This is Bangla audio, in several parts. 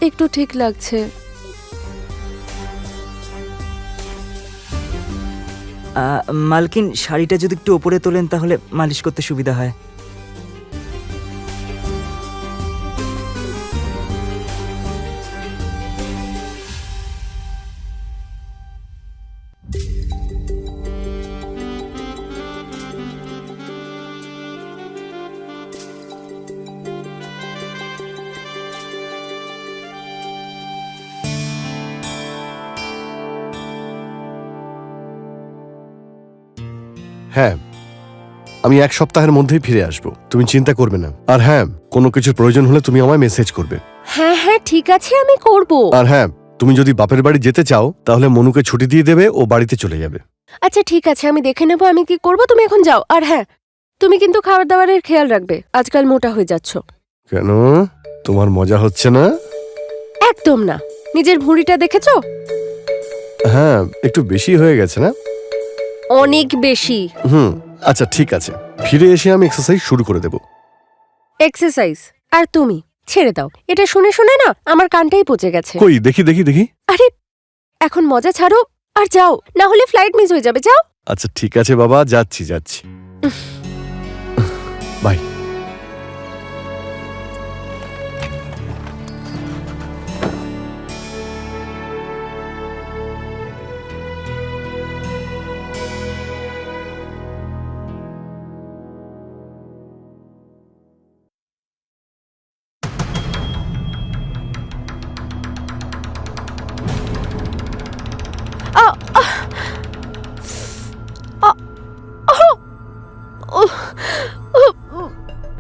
একটু ঠিক লাগছে। মালকিন, শাড়িটা যদি একটু ওপরে তোলেন তাহলে মালিশ করতে সুবিধা হয়। হ্যাঁ, আমি 1 সপ্তাহের মধ্যেই ফিরে আসব, তুমি চিন্তা করবে না। আর হ্যাঁ, কোনো কিছুর প্রয়োজন হলে তুমি আমায় মেসেজ করবে। হ্যাঁ হ্যাঁ ঠিক আছে, আমি করব। আর হ্যাঁ, তুমি যদি বাপের বাড়ি যেতে চাও তাহলে মনুকে ছুটি দিয়ে দেবে, ও বাড়িতে চলে যাবে। আচ্ছা ঠিক আছে, আমি দেখে নেব আমি কি করব, তুমি এখন যাও। আর হ্যাঁ, তুমি কিন্তু খাবার দাবারের খেয়াল রাখবে, আজকাল মোটা হয়ে যাচ্ছ। কেন, তোমার মজা হচ্ছে না? একদম না। নিজের ভুঁড়িটা দেখেছো? হ্যাঁ, একটু বেশি হয়ে গেছে না? অনেক বেশি। আচ্ছা ঠিক আছে, ফিরে এসে আমি এক্সারসাইজ শুরু করে দেব। এক্সারসাইজ? আর তুমি ছেড়ে দাও, এটা শুনে শুনে না আমার কানটাই পচে গেছে। কই দেখি দেখি দেখি। আরে এখন মজা ছাড়ো আর যাও, না হলে ফ্লাইট মিস হয়ে যাবে। যাও। আচ্ছা ঠিক আছে বাবা, যাচ্ছি যাচ্ছি। বাই।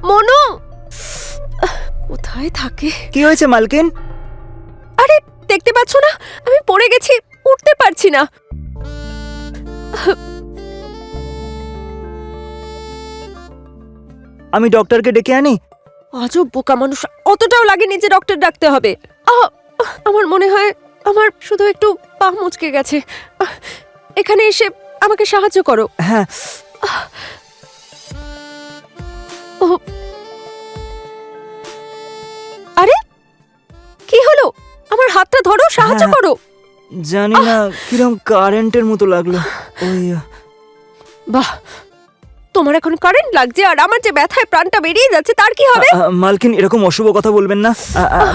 মনু কোথায় থাকে? কি হয়েছে মালকিন? আরে দেখতে পাচ্ছ না, আমি পড়ে গেছি, উঠতে পারছি না। আমি ডক্টরকে ডেকে আনি? আজব বোকা মানুষ, অতটাও লাগেনি যে ডক্টর ডাকতে হবে। আমার মনে হয় আমার শুধু একটু পা মুচকে গেছে। এখানে এসে আমাকে সাহায্য করো। হ্যাঁ। আরে কি হলো? আমার হাতটা ধরো, সাহায্য হ্যাঁ। করো। জানি না, কিরকম কারেন্টের মতো লাগলো। ওই বাহ, তোমার এখন কারেন্ট লাগছে আর আমার যে ব্যথায় প্রাণটা বেরিয়ে যাচ্ছে তার কি হবে? মালকিন, এরকম অশুভ কথা বলবেন না।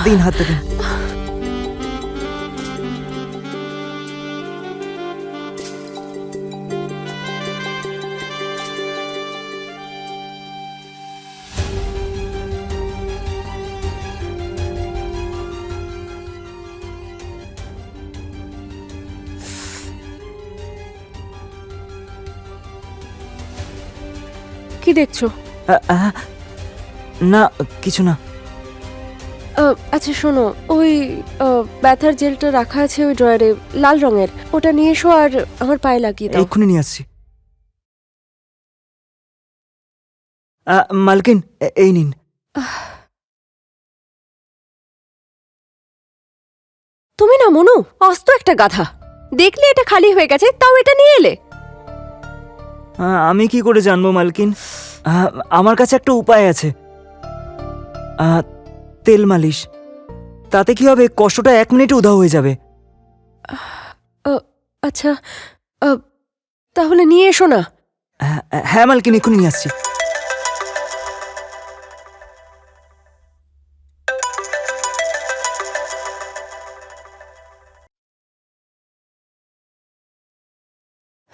দিন হাতটা দিন। কি দেখছো? না, কিছু না। আচ্ছা শোনো, ওই ব্যথার জেলটা রাখা আছে ওই ড্রয়ারে, লাল রঙের, ওটা নিয়ে এসো আর আমার পায়ে লাগিয়ে দাও। এক্ষুনি নিয়ে আসছি। মালকিন, এই নিন। তুমি না মনু, অস্ত একটা গাধা। দেখলে এটা খালি হয়ে গেছে, তাও এটা নিয়ে এলে। আমি কি করে জানবো মালকিন? আমার কাছে একটা উপায় আছে, তেল মালিশ। তাতে কি হবে, কষ্টটা 1 মিনিটে উধাও হয়ে যাবে। আচ্ছা তাহলে নিয়ে এসো না। হ্যাঁ মালকিন, এক্ষুনি নিয়ে আসছি।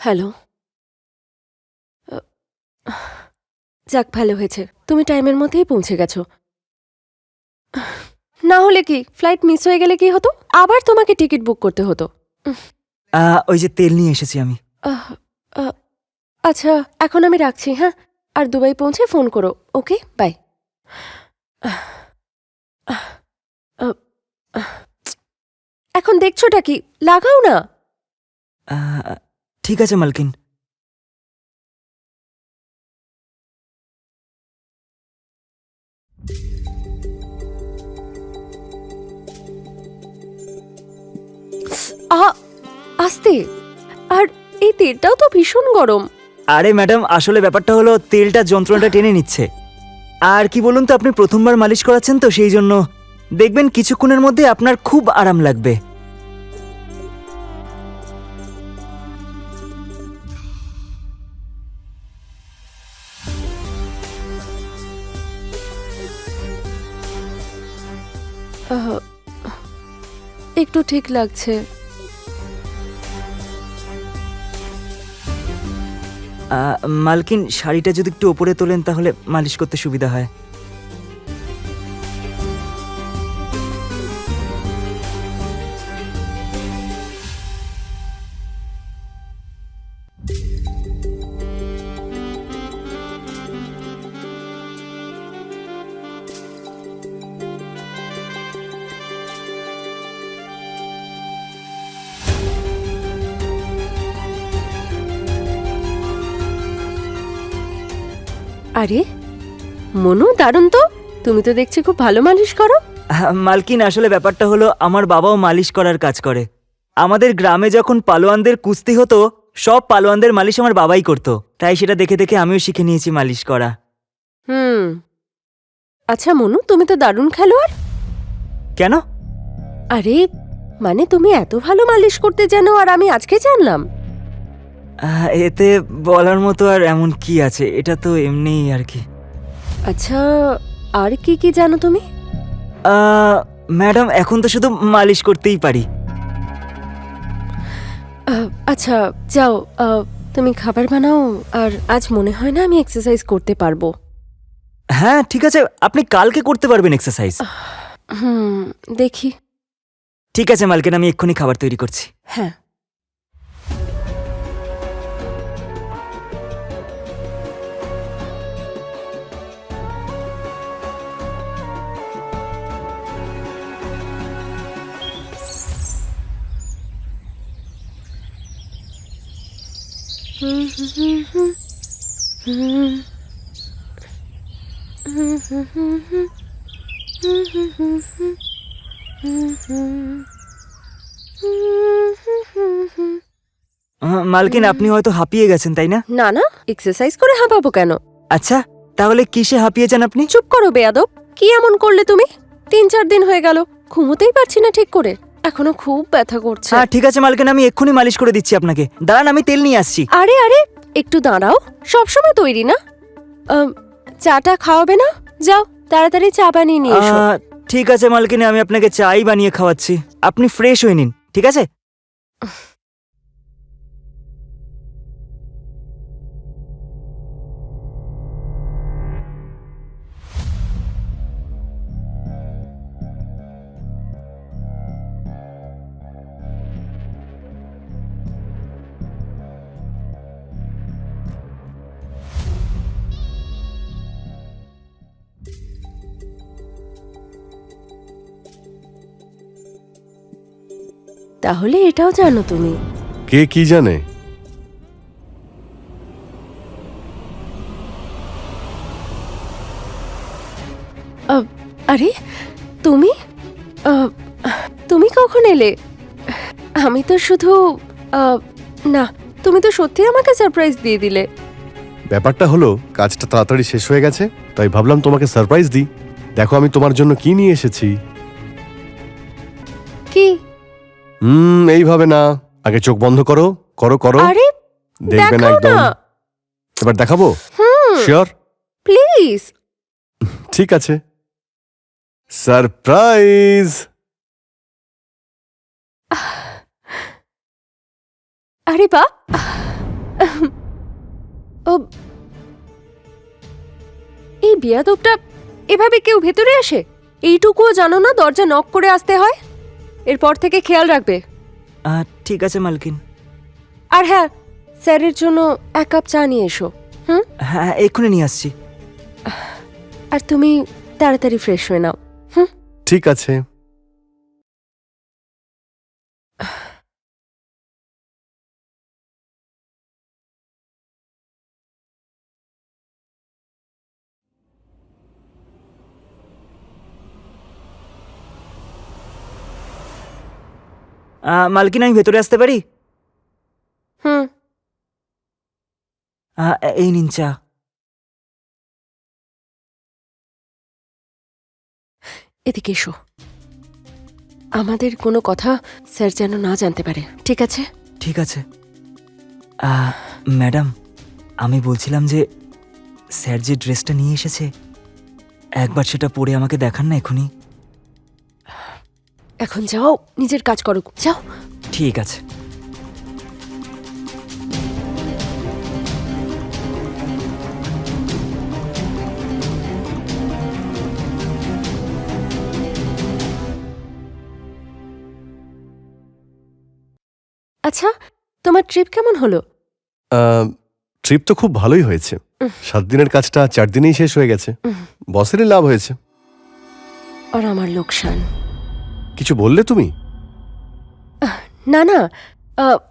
হ্যালো। যাক ভালো হয়েছে, তুমি টাইমের মধ্যেই পৌঁছে গেছো। না হলে কি ফ্লাইট মিস হয়ে গেলে কি হতো? আবার তোমাকে টিকিট বুক করতে হতো। ওই যে তেল নিয়ে এসেছি আমি। আচ্ছা এখন আমি রাখছি, হ্যাঁ? আর দুবাই পৌঁছে ফোন করো। ওকে, বাই। এখন দেখছোটা কি? লাগাও না। ঠিক আছে মালকিন। আস্তে। আর এই তেলটাও তো ভীষণ গরম। আরে ম্যাডাম, আসলে ব্যাপারটা হলো তেলটা যন্ত্রণাটা টেনে নিচ্ছে। আর কি বলুন তো, আপনি প্রথমবার মালিশ করাচ্ছেন তো সেই জন্য দেখবেন কিছুক্ষণের মধ্যে আপনার খুব আরাম লাগবে। আহ, একটু ঠিক লাগছে। মালকিন, শাড়িটা যদি একটু ওপরে তোলেন তাহলে মালিশ করতে সুবিধা হয়। আরে মনু, দারুণ তো। তুমি তো দেখছি খুব ভালো মালিশ করো। মালকিন, আসলে ব্যাপারটা হলো আমার বাবাও মালিশ করার কাজ করে। আমাদের গ্রামে যখন পালোয়ানদের কুস্তি হতো, সব পালোয়ানদের মালিশ আমার বাবাই করতো, তাই সেটা দেখে দেখে আমিও শিখে নিয়েছি মালিশ করা। হুম। আচ্ছা মনু, তুমি তো দারুণ খেলোয়াড়। কেন? আরে মানে তুমি এত ভালো মালিশ করতে জানো আর আমি আজকে জানলাম। এতে বলার মতো আর এমন কি আছে, এটা তো এমনিই আর কি। আচ্ছা আর কি কি জানো তুমি? ম্যাডাম, এখন তো শুধু মালিশ করতেই পারি। আচ্ছা যাও, তুমি খাবার বানাও। আর আজ মনে হয় না আমি এক্সারসাইজ করতে পারবো। হ্যাঁ ঠিক আছে, আপনি কালকে করতে পারবেন এক্সারসাইজ। দেখি। ঠিক আছে মালকিন, আমি এক্ষুনি খাবার তৈরি করছি। হ্যাঁ। মালকিন, আপনি হয়তো হাঁপিয়ে গেছেন, তাই না? না না, এক্সারসাইজ করে হাঁপাবো কেন? আচ্ছা, তাহলে কিসে হাঁপিয়েছেন আপনি? চুপ করো বেয়াদব। কি এমন করলে তুমি? 3-4 দিন হয়ে গেল, ঘুমোতেই পারছি না ঠিক করে। এখনো খুব ব্যথা করছে। হ্যাঁ ঠিক আছে মালকিন, আমি এক্ষুনি মালিশ করে দিচ্ছি আপনাকে। দাঁড়ান, আমি তেল নিয়ে আসছি। আরে আরে একটু দাঁড়াও, সবসময় তৈরি না। চাটা খাওয়াবে না? যাও তাড়াতাড়ি চা বানিয়ে নিয়ে এসো। ঠিক আছে মালকিন, আমি আপনাকে চাই বানিয়ে খাওয়াচ্ছি। আপনি ফ্রেশ হয়ে নিন, ঠিক আছে? তাহলে এটাও জানো তুমি? কে কি জানে? আরে তুমি তুমি কখন এলে? আমি তো শুধু না, তুমি তো সত্যি আমাকে সারপ্রাইজ দিয়ে দিলে। ব্যাপারটা হলো কাজটা তাড়াতাড়ি শেষ হয়ে গেছে, তাই ভাবলাম তোমাকে সারপ্রাইজ দিই। দেখো আমি তোমার জন্য কি নিয়ে এসেছি। কি? এইভাবে না, আগে চোখ বন্ধ করো, করো করো। আরে দেখবে না দেখাও একদম। না। এবার দেখাবো? শিওর? প্লিজ। ঠিক আছে, সারপ্রাইজ। আরে বা, ও এই বিয়াদবটা এভাবে কেউ ভেতরে আসে? এইটুকুও জানো না দরজা নক করে আসতে হয়? এরপর থেকে খেয়াল রাখবে। ঠিক আছে মালকিন। আর হ্যাঁ, স্যারের জন্য 1 কাপ চা নিয়ে এসো। হ্যাঁ এক্ষুনি নিয়ে আসছি। আর তুমি তাড়াতাড়ি ফ্রেশ হয়ে নাও। ঠিক আছে। মালকিন, আমি ভেতরে আসতে পারি? হুম। এই নিন চা। এদিকে এসো। আমাদের কোনো কথা স্যার যেন না জানতে পারে, ঠিক আছে? ঠিক আছে। ম্যাডাম, আমি বলছিলাম যে স্যার যে ড্রেসটা নিয়ে এসেছে একবার সেটা পরে আমাকে দেখান না এখনই। এখন যাও, নিজের কাজ করো, যাও। ঠিক আছে। আচ্ছা, তোমার ট্রিপ কেমন হলো? ট্রিপ তো খুব ভালোই হয়েছে। 7 দিনের কাজটা 4 দিনেই শেষ হয়ে গেছে। বসেরই লাভ হয়েছে। আর আমার লোকসান। কিছু বললে তুমি? না না,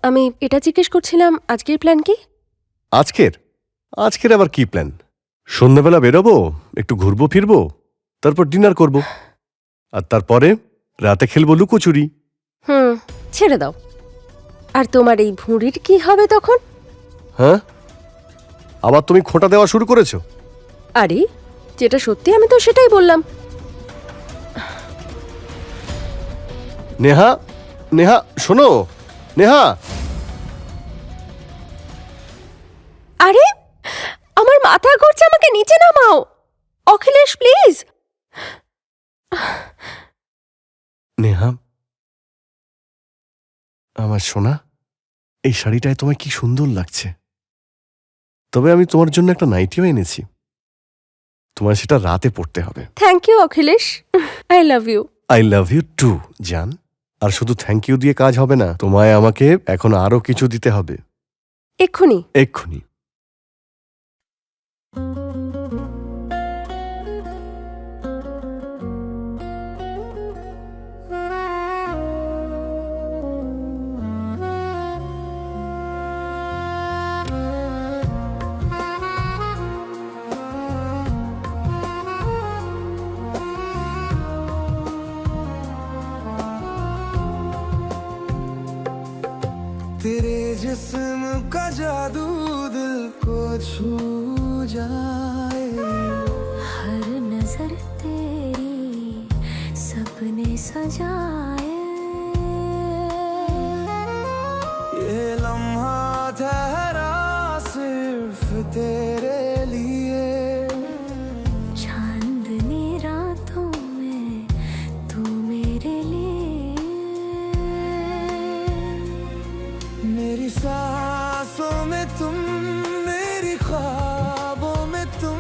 আমি এটা জিজ্ঞেস করছিলাম আজকের প্ল্যান কি? আজকের আবার কি প্ল্যান? সন্ধ্যাবেলা বেরোবো, একটু ঘুরবো ফিরবো, তারপর ডিনার করব, আর তারপরে রাতে খেলবো লুকোচুরি। ছেড়ে দাও। আর তোমার এই ভুঁড়ির কি হবে তখন? হ্যাঁ, আবার তুমি খোঁটা দেওয়া শুরু করেছো? আরে, যেটা সত্যি আমি তো সেটাই বললাম। নেহা, নেহা শোনো, নেহা। আরে, আমার মাথা ঘুরছে, আমাকে নিচে নামাও। অখিলেশ প্লিজ। নেহা, আমার সোনা, এই শাড়িটায় তোমায় কি সুন্দর লাগছে। তবে আমি তোমার জন্য একটা নাইটিও এনেছি, তোমার সেটা রাতে পড়তে হবে। Thank you Akhilesh, I love you. I love you too জান। আর শুধু থ্যাংক ইউ দিয়ে কাজ হবে না, তোমায় আমাকে এখন আরো কিছু দিতে হবে। এক্ষুনি? এক্ষুনি। तेरे जिस्म का जादू दिल को छू जाए, हर नजर तेरी सपने सजाए, ये लम्हा ठहरा सिर्फ तेरे लिए, चांदनी रातों में तू मेरे लिए, मेरी सांसों में तुम, मेरी ख्वाबों में तुम,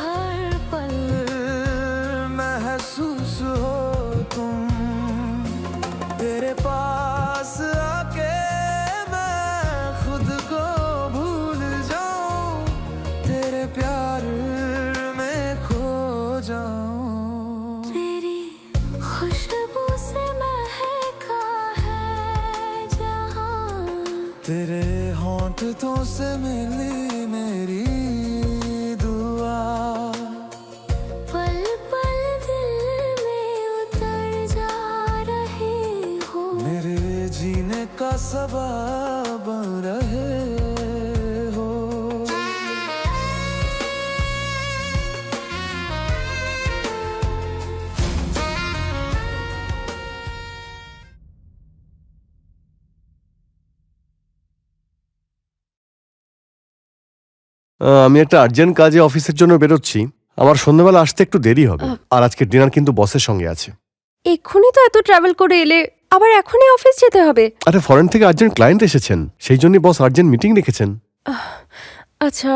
हर पल महसूस हो तुम। तेरे पास आके मैं खुद को भूल जाऊं, तेरे प्यार में खो जाऊं। तेरी खुशबू से महका है जहां, तेरे होंठों से मिली मेरी दुआ, पल पल दिल में उतर जा रही हो, मेरे जीने का सबब बन रहे हो। আমি একটা আর্জেন্ট কাজে অফিসের জন্য বেরোচ্ছি, আমার সন্ধ্যাবেলা আসতে একটু দেরি হবে। আর আজকে ডিনার কিন্তু বসের সঙ্গে আছে। এক্ষুনি তো এত ট্রাভেল করে এলে, আবার এখনই অফিস যেতে হবে? আরে ফরেন থেকে আর্জেন্ট ক্লায়েন্ট এসেছেন, সেই জন্যই বস আর্জেন্ট মিটিং রেখেছেন। আচ্ছা,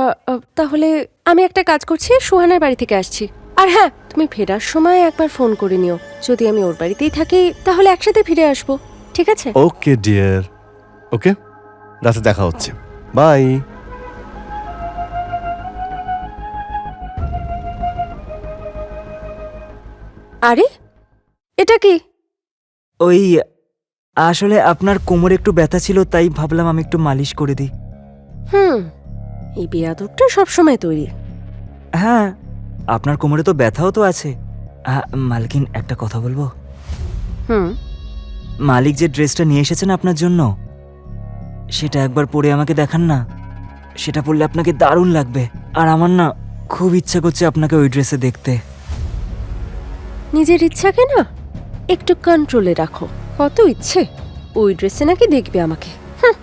তাহলে আমি একটা কাজ করছি, সুহানার বাড়ি থেকে আসছি। আর হ্যাঁ, তুমি ফেরার সময় একবার ফোন করে নিও। যদি আমি ওর বাড়িতেই থাকি তাহলে একসাথে ফিরে আসবো, ঠিক আছে? ওকে ডিয়ার, ওকে, রাতে দেখা হচ্ছে, বাই। আরে, এটা কি? ওই আসলে আপনার কোমরে একটু ব্যথা ছিল, তাই ভাবলাম আমি একটু মালিশ করে দিই। এই বেয়াদবটা সবসময় তৈরি। হ্যাঁ, আপনার কোমরে তো ব্যথাও তো আছে। মালকিন, একটা কথা বলবো? মালিক যে ড্রেসটা নিয়ে এসেছেন আপনার জন্য, সেটা একবার পরে আমাকে দেখান না। সেটা পরলে আপনাকে দারুণ লাগবে। আর আমার না খুব ইচ্ছা করছে আপনাকে ওই ড্রেসে দেখতে। নিজের ইচ্ছাকে না একটু কন্ট্রোলে রাখো। কত ইচ্ছে ওই ড্রেসে নাকি দেখবে আমাকে। হুঁ।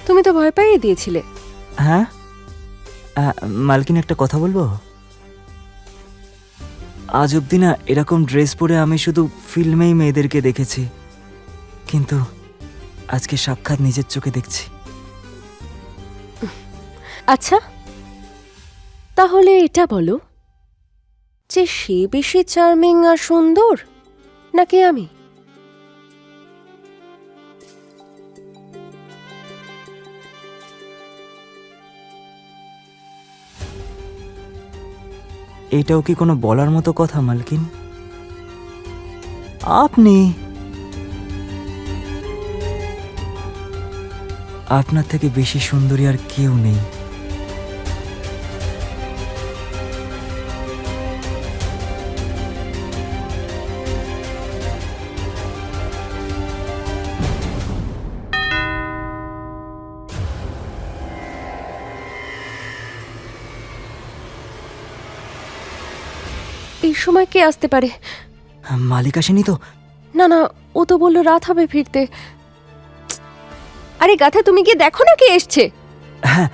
তুমি তো ভয় পাইয়ে দিয়েছিলে। হ্যাঁ মালকিন, একটা কথা বলবো? আজ অব্দি না এরকম ড্রেস পরে আমি শুধু ফিল্মেই মেয়েদেরকে দেখেছি, কিন্তু আজকে সাক্ষাৎ নিজের চোখে দেখছি। আচ্ছা, তাহলে এটা বলো যে সে বেশি চার্মিং আর সুন্দর নাকি আমি? এটাও কি কোনো বলার মতো কথা মালকিন? আপনি, আপনার থেকে বেশি সুন্দরী আর কেউ নেই। এই সময় কে আসতে পারে? মালিক আসেনি তো? না না, ও তো বললো রাত হবে ফিরতে। আরে গাথা, তুমি গিয়ে দেখো না কে এসছে। হ্যাঁ,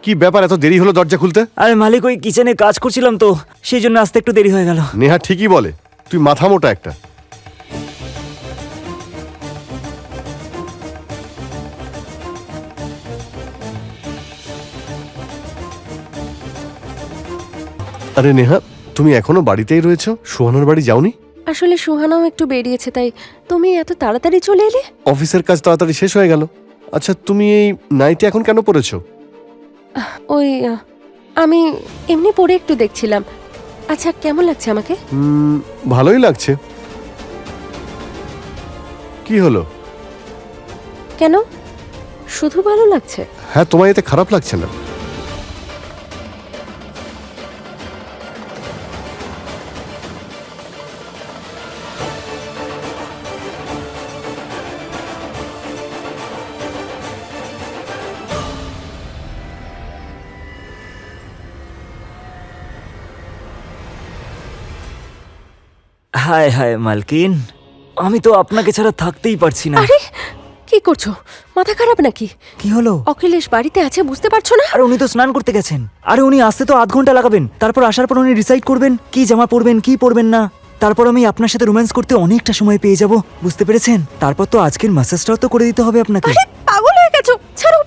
কি ব্যাপার, এত দেরি হলো দরজা খুলতে? আরে মালিক, ওই কিচেনে কাজ করছিলাম তো, সেই জন্য আসতে একটু দেরি হয়ে গেল। নেহা ঠিকই বলে, তুই মাথা মোটা একটা। আরে নেহা, তুমি এখনো বাড়িতেই রয়েছো? সোহানার বাড়ি যাওনি? আসলে সুহানাও একটু বেরিয়েছে, তাই তুমি এত তাড়াতাড়ি চলে এলে? অফিসের কাজ তাড়াতাড়ি শেষ হয়ে গেল। আচ্ছা, তুমি এই নাইটি এখন কেন পরেছো? ওই আমি এমনি পরে একটু দেখছিলাম। আচ্ছা, কেমন লাগছে আমাকে? ভালোই লাগছে। কি হলো? কেন, শুধু ভালো লাগছে? হ্যাঁ, তোমার এতে খারাপ লাগছে না? হায় হায় মালকিন, আমি তো আপনাকে ছাড়া থাকতেই পারছি না। আরে কি করছো, মাথা খারাপ নাকি? কি হলো? অখিলেশ বাড়িতে আছে, বুঝতে পারছো না? আর উনি তো স্নান করতে গেছেন। আরে উনি আসতে তো 0.5 ঘন্টা লাগাবেন। তারপর আসার পর উনি ডিসাইড করবেন কি জামা পরবেন কি পরবেন না। তারপর আমি আপনার সাথে রোম্যান্স করতে অনেকটা সময় পেয়ে যাব, বুঝতে পেরেছেন? তারপর তো আজকের ম্যাসাজটাও তো করে দিতে হবে আপনাকে। আরে পাগল হয়ে গেছো, ছাড়ো।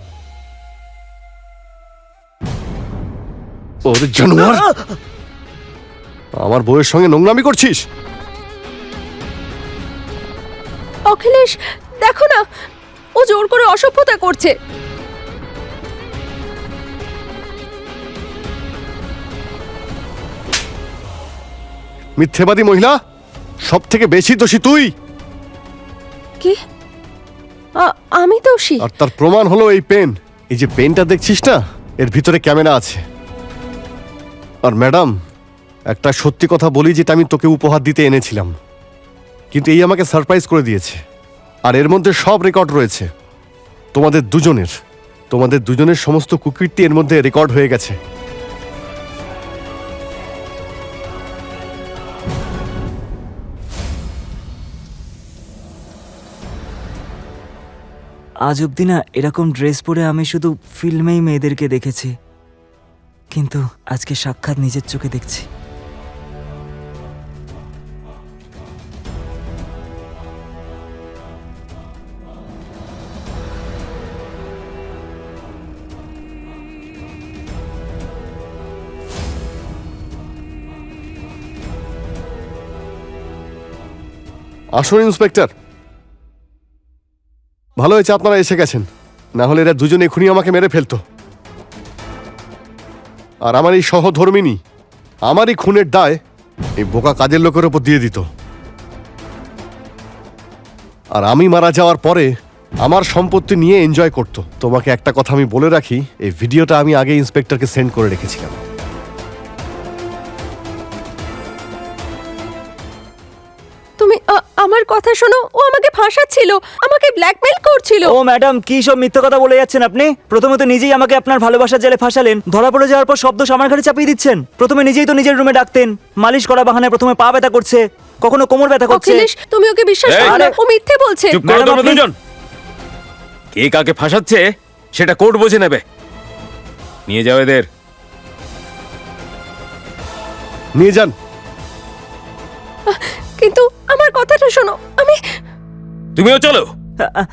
ওরে জানোয়ার, আমার বউয়ের সঙ্গে নোংরামি করছিস? অখিলেশ, দেখো না, ও জোর করে অসভ্যতা করছে। মিথ্যেবাদী মহিলা, সব থেকে বেশি দোষী তুই। কি? আমি দোষী? আর তার প্রমাণ হলো এই পেন। এই যে পেনটা দেখছিস না, এর ভিতরে ক্যামেরা আছে। আর ম্যাডাম, একটা সত্যি কথা বলি, যেটা আমি তোকে উপহার দিতে এনেছিলাম, কিন্তু এই আমাকে সারপ্রাইজ করে দিয়েছে। আর এর মধ্যে সব রেকর্ড রয়েছে তোমাদের দুজনের সমস্ত কুকীর্তি এর মধ্যে রেকর্ড হয়ে গেছে। আজ অব্দি না এরকম ড্রেস পরে আমি শুধু ফিল্মেই মেয়েদেরকে দেখেছি, কিন্তু আজকে সাক্ষাৎ নিজের চোখে দেখছি। আসুন ইন্সপেক্টর। ভালো হয়েছে আপনারা এসে গেছেন, না হলে এরা দুজনে এখনই আমাকে মেরে ফেলতো। আর আমার এই সহধর্মিনী আমারই খুনের দায় এই বোকা কাজের লোকের ওপর দিয়ে দিত। আর আমি মারা যাওয়ার পরে আমার সম্পত্তি নিয়ে এনজয় করত। তোমাকে একটা কথা আমি বলে রাখি, এই ভিডিওটা আমি আগে ইন্সপেক্টরকে সেন্ড করে রেখেছিলাম। তুমি আমার কথা শোনো, ও আমাকে ফাঁসাচ্ছিল, আমাকে ব্ল্যাকমেল করছিল। ও ম্যাডাম, কি সব মিথ্যে কথা বলে যাচ্ছেন আপনি? প্রথমে তো নিজেই আমাকে আপনার ভালোবাসার জালে ফাঁসালেন, ধরা পড়ে যাওয়ার পর শব্দ আমার ঘাড়ে চাপিয়ে দিচ্ছেন। প্রথমে নিজেই তো নিজের রুমে ডাকতেন, মালিশ করা বাহানায় প্রথমে পা ব্যথা করছে, কখনো কোমর ব্যথা করছে। অখিলেশ, তুমি ওকে বিশ্বাস এই! করো না, ও মিথ্যে বলছে। চুপ করো ম্যাডাম, তোমরা আপনি- দুজন। কে কাকে ফাঁসাচ্ছে সেটা কোর্ট বুঝে নেবে। নিয়ে যাও এদের। নিয়ে যান। কিন্তু আমার কথাটা শোনো, আমি তুমিও চলো। আ- আ-